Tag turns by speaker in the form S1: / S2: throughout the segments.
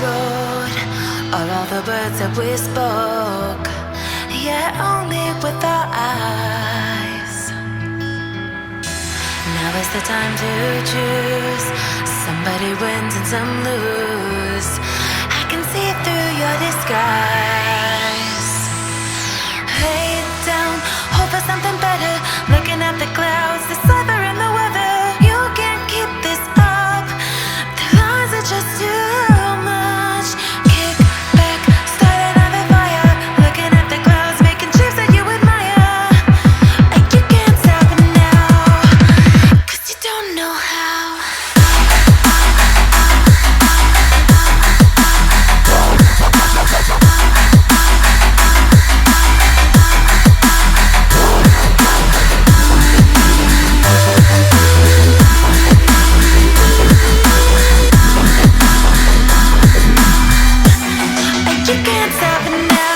S1: wrote are all the words that we spoke, yet only with our eyes. Now is the time to choose. Somebody wins and some lose. I can see through your disguise. Lay down, hope for something better. Looking at the clouds, deciphering the weather. You can't keep this up. The lies are just too much. Kick back, start another fire. Looking at the clouds, making shapes that you admire. And you can't stop it now, 'cause you don't know how. You can't stop it now.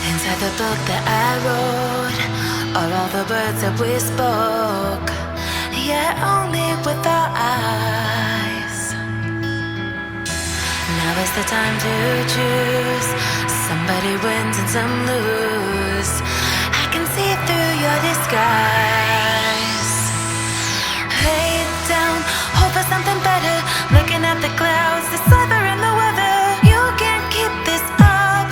S1: Inside the book that I wrote are all the words that we spoke, yet only with our eyes. Now is the time to choose. Somebody wins and some lose. I can see through your disguise. Lay down, hope for something better. Looking at the clouds, deciphering the weather. You can't keep this up.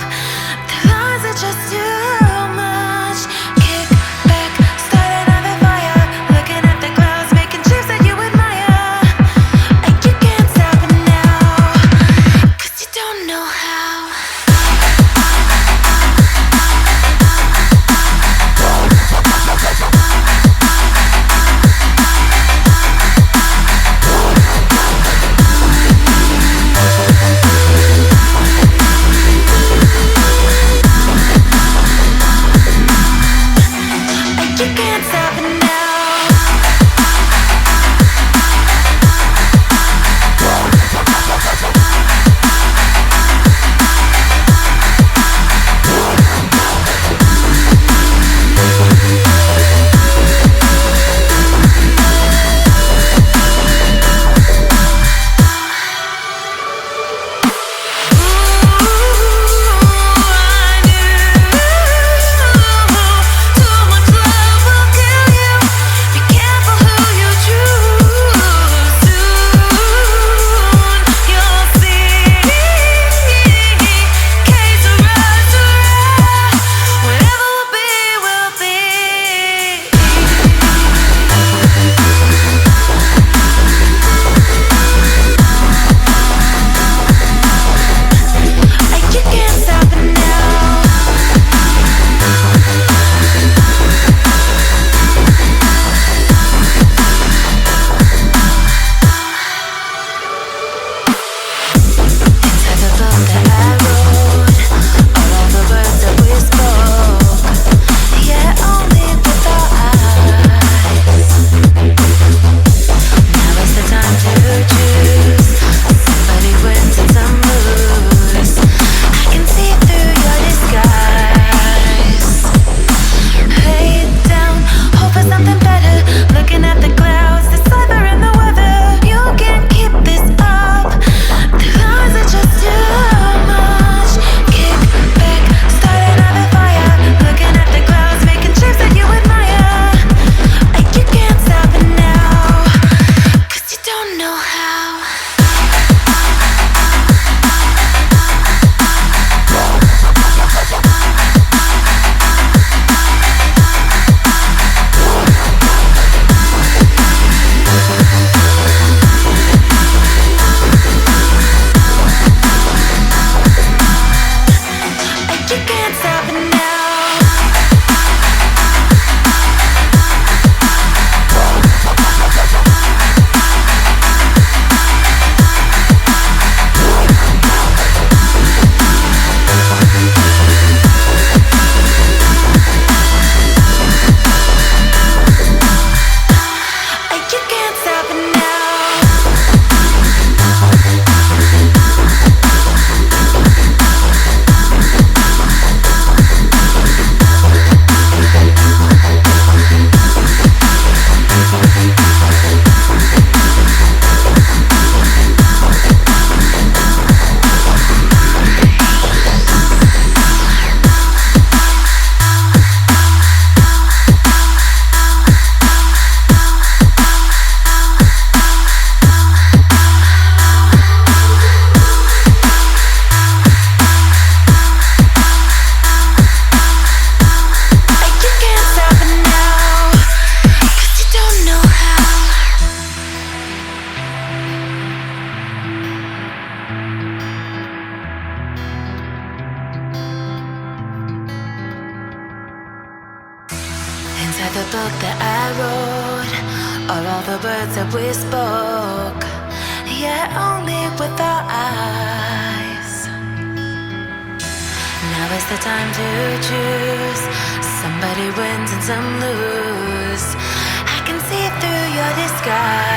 S1: the book that I wrote, or all the words that we spoke, yet only with our eyes. Now is the time to choose. Somebody wins and some lose. I can see through your disguise.